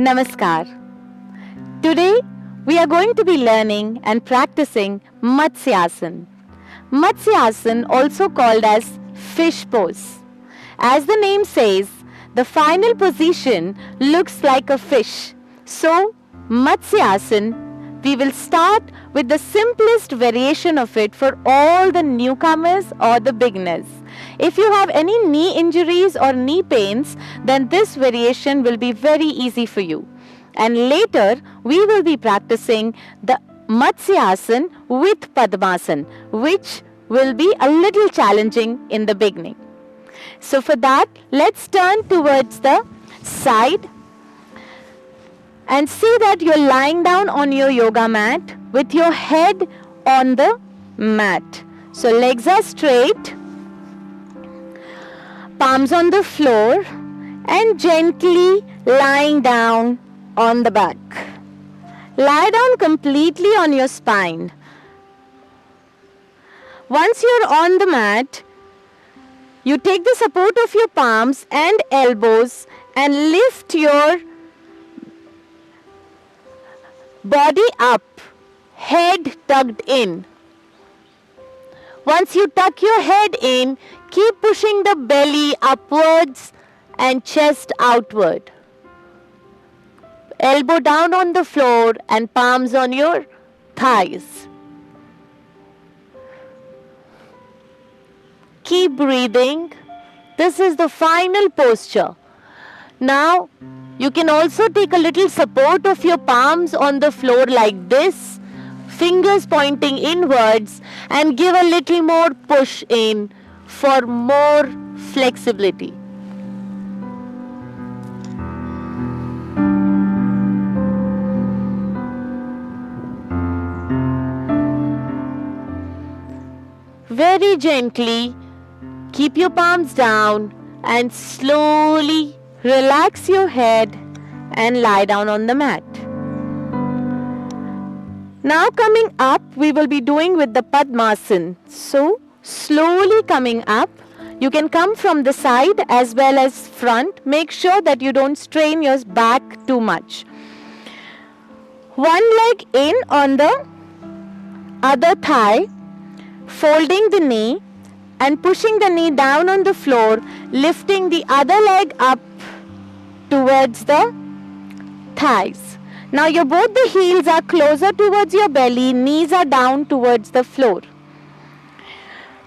Namaskar. Today we are going to be learning and practicing Matsyasana. Matsyasana, also called as fish pose. As the name says, the final position looks like a fish. So, Matsyasana, we will start with the simplest variation of it for all the newcomers or the beginners. If you have any knee injuries or knee pains, then this variation will be very easy for you. And later, we will be practicing the Matsyasana with Padmasana, which will be a little challenging in the beginning. So for that, let's turn towards the side and see that you're lying down on your yoga mat with your head on the mat. So legs are straight, palms on the floor, and gently lying down on the back. Lie down completely on your spine. Once you're on the mat, you take the support of your palms and elbows and lift your body up, head tucked in. Once you tuck your head in, keep pushing the belly upwards and chest outward. Elbow down on the floor and palms on your thighs. Keep breathing. This is the final posture. Now, you can also take a little support of your palms on the floor like this, fingers pointing inwards, and give a little more push in for more flexibility. Very gently, keep your palms down and slowly relax your head and lie down on the mat. Now coming up, we will be doing with the Padmasana. So, slowly coming up, you can come from the side as well as front. Make sure that you don't strain your back too much. One leg in on the other thigh, folding the knee and pushing the knee down on the floor, lifting the other leg up towards the thighs. Now both the heels are closer towards your belly, knees are down towards the floor.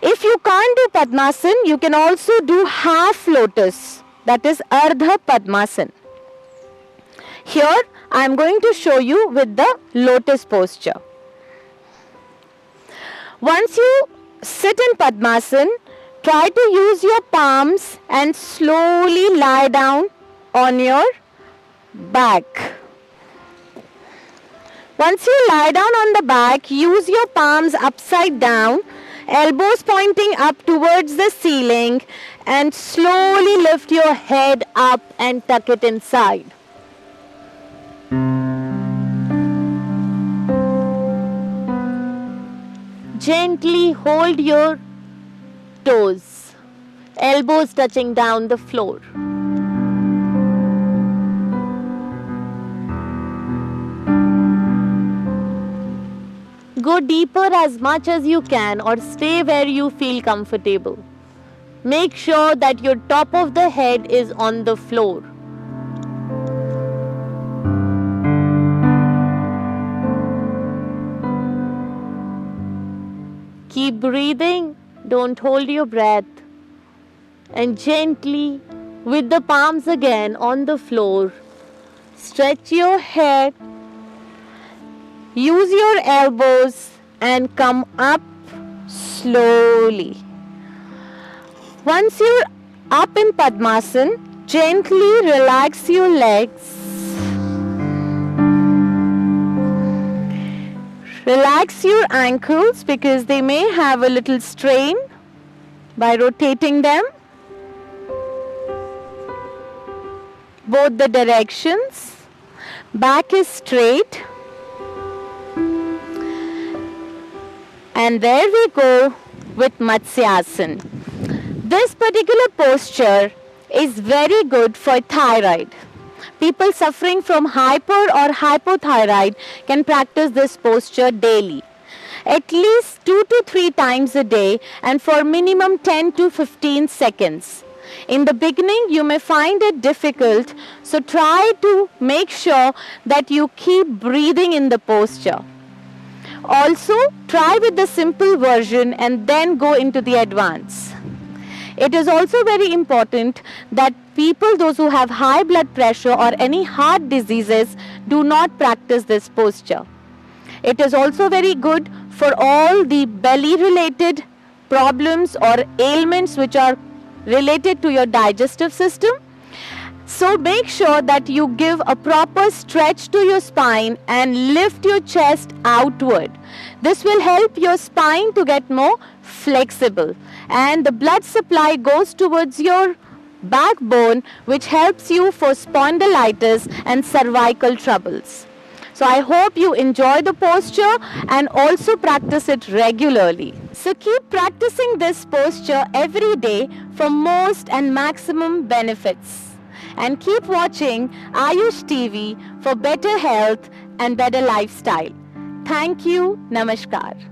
If you can't do Padmasana, you can also do half lotus, that is Ardha Padmasana. Here I am going to show you with the lotus posture. Once you sit in Padmasana, try to use your palms and slowly lie down on your back. Once you lie down on the back, use your palms upside down, elbows pointing up towards the ceiling, and slowly lift your head up and tuck it inside. Gently hold your toes, elbows touching down the floor. Go deeper as much as you can or stay where you feel comfortable. Make sure that your top of the head is on the floor. Keep breathing, don't hold your breath. And gently, with the palms again on the floor, stretch your head. Use your elbows and come up slowly. Once you're up in Padmasana, gently relax your legs. Relax your ankles because they may have a little strain by rotating them both the directions. Back is straight. And there we go with Matsyasana. This particular posture is very good for thyroid. People suffering from hyper or hypothyroid can practice this posture daily, at least 2 to 3 times a day and for minimum 10 to 15 seconds. In the beginning, you may find it difficult, so try to make sure that you keep breathing in the posture. Also, try with the simple version and then go into the advanced. It is also very important that people, those who have high blood pressure or any heart diseases, do not practice this posture. It is also very good for all the belly related problems or ailments which are related to your digestive system. So make sure that you give a proper stretch to your spine and lift your chest outward. This will help your spine to get more flexible, and the blood supply goes towards your backbone, which helps you for spondylitis and cervical troubles. So I hope you enjoy the posture and also practice it regularly. So keep practicing this posture every day for most and maximum benefits. And keep watching Ayush TV for better health and better lifestyle. Thank you. Namaskar.